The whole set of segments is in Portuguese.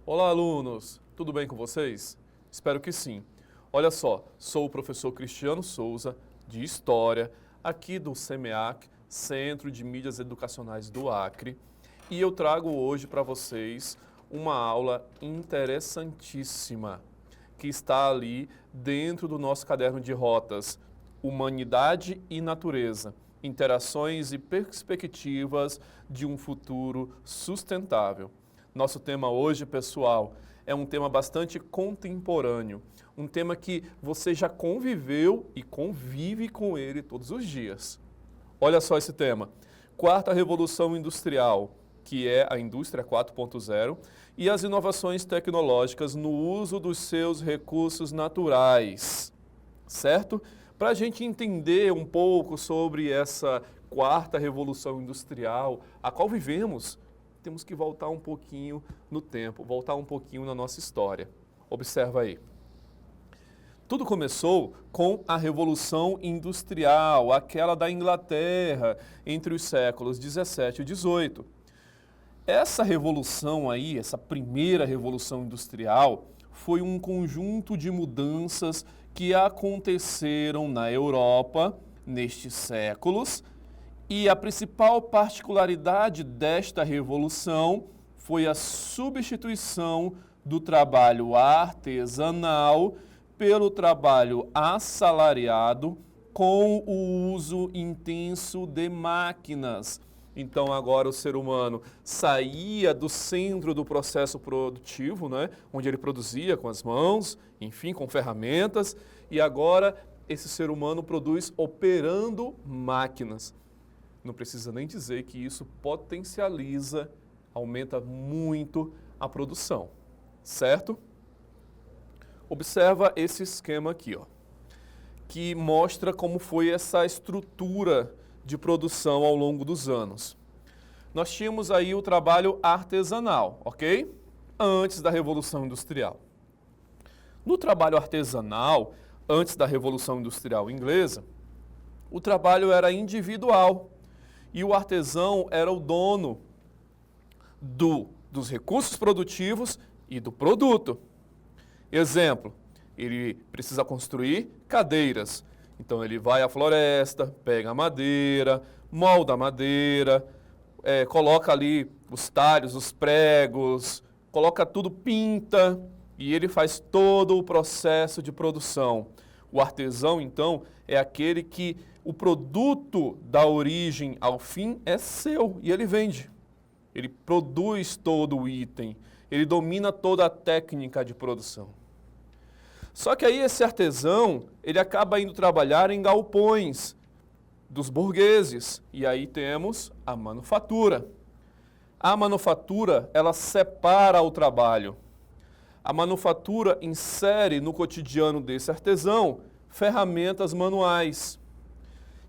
Olá, alunos! Tudo bem com vocês? Espero que sim. Olha só, sou o professor Cristiano Souza, de História, aqui do CEMEAC, Centro de Mídias Educacionais do Acre, e eu trago hoje para vocês uma aula interessantíssima, que está ali dentro do nosso caderno de rotas, Humanidade e Natureza, Interações e Perspectivas de um Futuro Sustentável. Nosso tema hoje, pessoal, é um tema bastante contemporâneo, um tema que você já conviveu e convive com ele todos os dias. Olha só esse tema, Quarta Revolução Industrial, que é a Indústria 4.0, e as inovações tecnológicas no uso dos seus recursos naturais, certo? Para a gente entender um pouco sobre essa quarta revolução industrial, a qual vivemos, temos que voltar um pouquinho no tempo, voltar um pouquinho na nossa história. Observa aí. Tudo começou com a Revolução Industrial, aquela da Inglaterra, entre os séculos 17 e 18. Essa revolução aí, essa primeira revolução industrial, foi um conjunto de mudanças que aconteceram na Europa nestes séculos, e a principal particularidade desta revolução foi a substituição do trabalho artesanal pelo trabalho assalariado com o uso intenso de máquinas. Então agora o ser humano saía do centro do processo produtivo, né, onde ele produzia com as mãos, enfim, com ferramentas, e agora esse ser humano produz operando máquinas. Não precisa nem dizer que isso potencializa, aumenta muito a produção, certo? Observa esse esquema aqui, ó, que mostra como foi essa estrutura de produção ao longo dos anos. Nós tínhamos aí o trabalho artesanal, ok? Antes da Revolução Industrial. No trabalho artesanal, antes da Revolução Industrial Inglesa, o trabalho era individual e o artesão era o dono dos recursos produtivos e do produto. Exemplo, ele precisa construir cadeiras. Então ele vai à floresta, pega a madeira, molda a madeira, coloca ali os talhos, os pregos, coloca tudo, pinta, e ele faz todo o processo de produção. O artesão, então, é aquele que o produto da origem ao fim é seu e ele vende. Ele produz todo o item, ele domina toda a técnica de produção. Só que aí esse artesão, ele acaba indo trabalhar em galpões dos burgueses. E aí temos a manufatura. A manufatura, ela separa o trabalho. A manufatura insere no cotidiano desse artesão ferramentas manuais.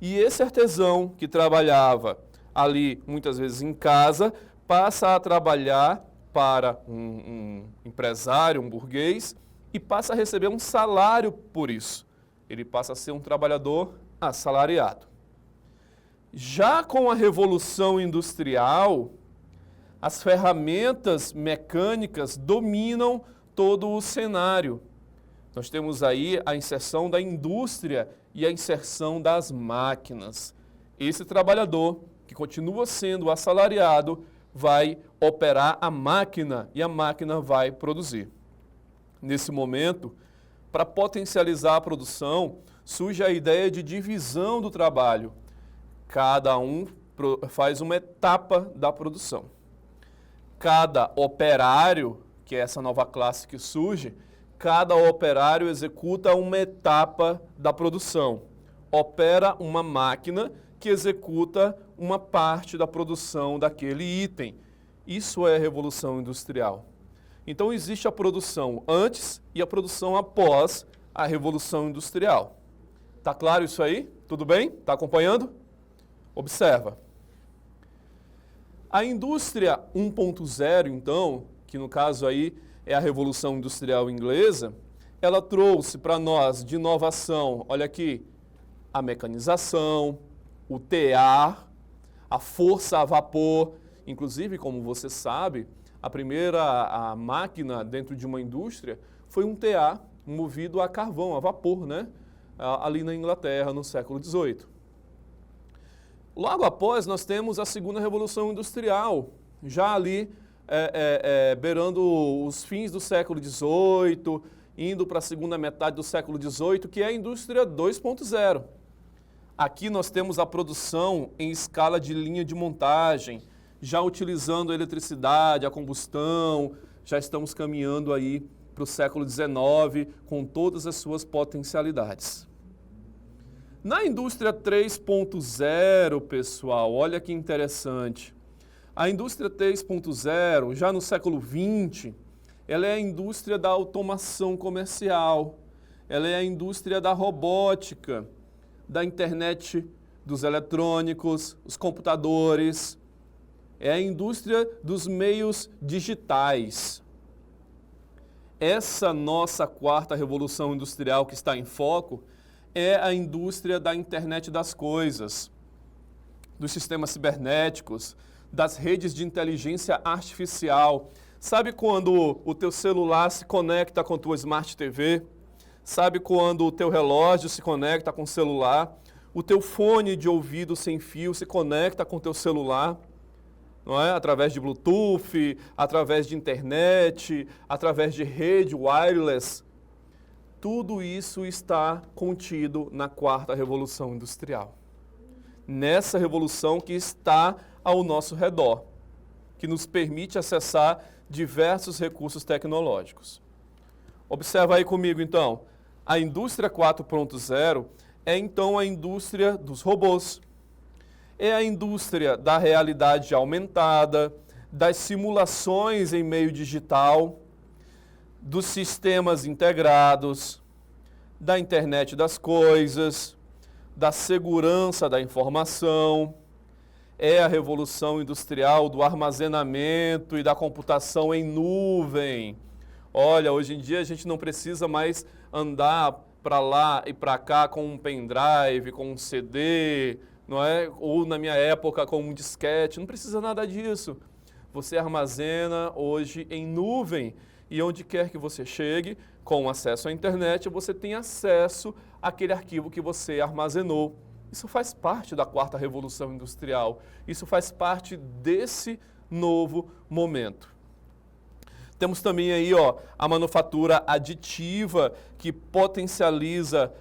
E esse artesão que trabalhava ali, muitas vezes em casa, passa a trabalhar para um empresário, um burguês, e passa a receber um salário por isso. Ele passa a ser um trabalhador assalariado. Já com a Revolução Industrial, as ferramentas mecânicas dominam todo o cenário. Nós temos aí a inserção da indústria e a inserção das máquinas. Esse trabalhador, que continua sendo assalariado, vai operar a máquina e a máquina vai produzir. Nesse momento, para potencializar a produção, surge a ideia de divisão do trabalho. Cada um faz uma etapa da produção. Cada operário, que é essa nova classe que surge, cada operário executa uma etapa da produção. Opera uma máquina que executa uma parte da produção daquele item. Isso é a Revolução Industrial. Então existe a produção antes e a produção após a Revolução Industrial. Tá claro isso aí? Tudo bem? Tá acompanhando? Observa. A indústria 1.0, então, que no caso aí é a Revolução Industrial Inglesa, ela trouxe para nós de inovação, olha aqui, a mecanização, o tear, a força a vapor. Inclusive, como você sabe, a primeira a máquina dentro de uma indústria foi um TA movido a carvão, a vapor, né? Ali na Inglaterra, no século XVIII. Logo após, nós temos a segunda Revolução Industrial, já ali beirando os fins do século XVIII, indo para a segunda metade do século XVIII, que é a indústria 2.0. Aqui nós temos a produção em escala de linha de montagem, já utilizando a eletricidade, a combustão, já estamos caminhando aí para o século XIX com todas as suas potencialidades. Na indústria 3.0, pessoal, olha que interessante. A indústria 3.0, já no século XX, ela é a indústria da automação comercial, ela é a indústria da robótica, da internet dos eletrônicos, os computadores, é a indústria dos meios digitais. Essa nossa quarta revolução industrial que está em foco é a indústria da internet das coisas, dos sistemas cibernéticos, das redes de inteligência artificial. Sabe quando o teu celular se conecta com a tua Smart TV? Sabe quando o teu relógio se conecta com o celular? O teu fone de ouvido sem fio se conecta com o teu celular? Não é? Através de Bluetooth, através de internet, através de rede wireless. Tudo isso está contido na quarta revolução industrial. Nessa revolução que está ao nosso redor, que nos permite acessar diversos recursos tecnológicos. Observa aí comigo então, a indústria 4.0 é então a indústria dos robôs. É a indústria da realidade aumentada, das simulações em meio digital, dos sistemas integrados, da internet das coisas, da segurança da informação. É a revolução industrial do armazenamento e da computação em nuvem. Olha, hoje em dia a gente não precisa mais andar para lá e para cá com um pendrive, com um CD, não é? Ou na minha época com um disquete, não precisa nada disso. Você armazena hoje em nuvem e onde quer que você chegue, com acesso à internet, você tem acesso àquele arquivo que você armazenou. Isso faz parte da quarta revolução industrial, isso faz parte desse novo momento. Temos também aí a manufatura aditiva, que potencializa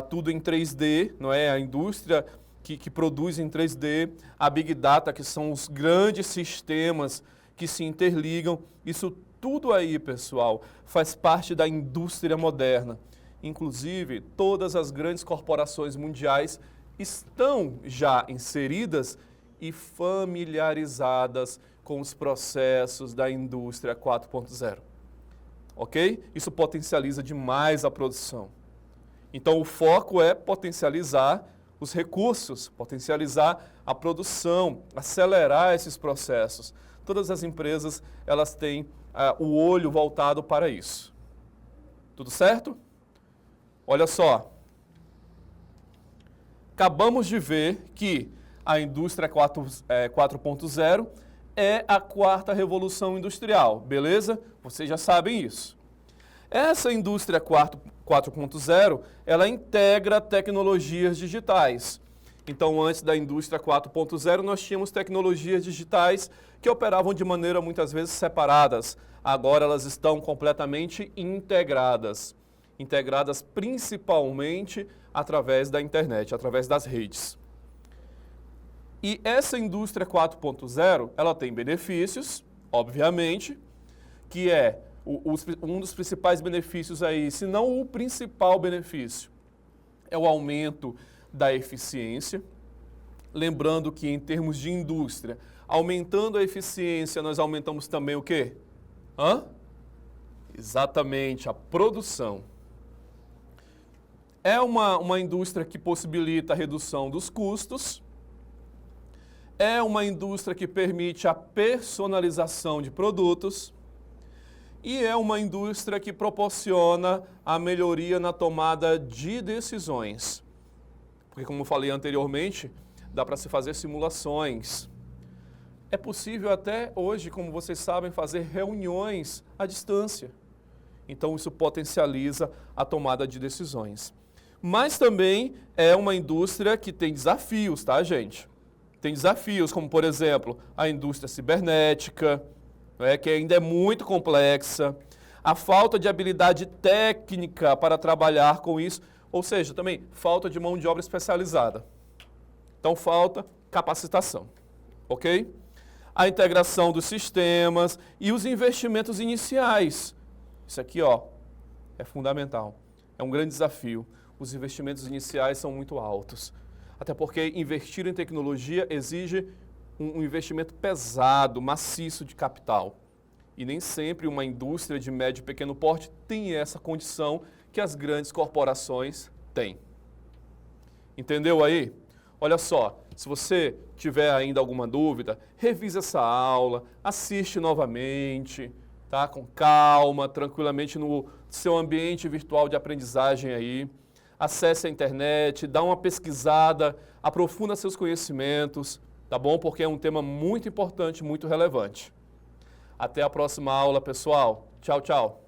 tudo em 3D, não é? A indústria que produz em 3D, a Big Data, que são os grandes sistemas que se interligam. Isso tudo aí, pessoal, faz parte da indústria moderna. Inclusive, todas as grandes corporações mundiais estão já inseridas e familiarizadas com os processos da indústria 4.0. Ok? Isso potencializa demais a produção. Então, o foco é potencializar os recursos, potencializar a produção, acelerar esses processos. Todas as empresas, elas têm o olho voltado para isso. Tudo certo? Olha só. Acabamos de ver que a indústria 4.0 é a quarta revolução industrial, beleza? Vocês já sabem isso. Essa indústria 4.0, ela integra tecnologias digitais. Então, antes da indústria 4.0, nós tínhamos tecnologias digitais que operavam de maneira muitas vezes separadas. Agora elas estão completamente integradas. Integradas principalmente através da internet, através das redes. E essa indústria 4.0, ela tem benefícios, obviamente, que é um dos principais benefícios aí, se não o principal benefício, é o aumento da eficiência. Lembrando que em termos de indústria, aumentando a eficiência, nós aumentamos também o quê? Exatamente, a produção. É uma indústria que possibilita a redução dos custos, é uma indústria que permite a personalização de produtos e é uma indústria que proporciona a melhoria na tomada de decisões. Porque, como eu falei anteriormente, dá para se fazer simulações. É possível até hoje, como vocês sabem, fazer reuniões à distância. Então, isso potencializa a tomada de decisões. Mas também é uma indústria que tem desafios, tá, gente? Tem desafios, como, por exemplo, a indústria cibernética, né, que ainda é muito complexa, a falta de habilidade técnica para trabalhar com isso, ou seja, também falta de mão de obra especializada. Então, falta capacitação, ok? A integração dos sistemas e os investimentos iniciais. Isso aqui, ó, é fundamental. É um grande desafio. Os investimentos iniciais são muito altos. Até porque investir em tecnologia exige um investimento pesado, maciço de capital. E nem sempre uma indústria de médio e pequeno porte tem essa condição que as grandes corporações têm. Entendeu aí? Olha só, se você tiver ainda alguma dúvida, revise essa aula, assiste novamente, tá? Com calma, tranquilamente no seu ambiente virtual de aprendizagem aí. Acesse a internet, dá uma pesquisada, aprofunda seus conhecimentos, tá bom? Porque é um tema muito importante, muito relevante. Até a próxima aula, pessoal. Tchau, tchau.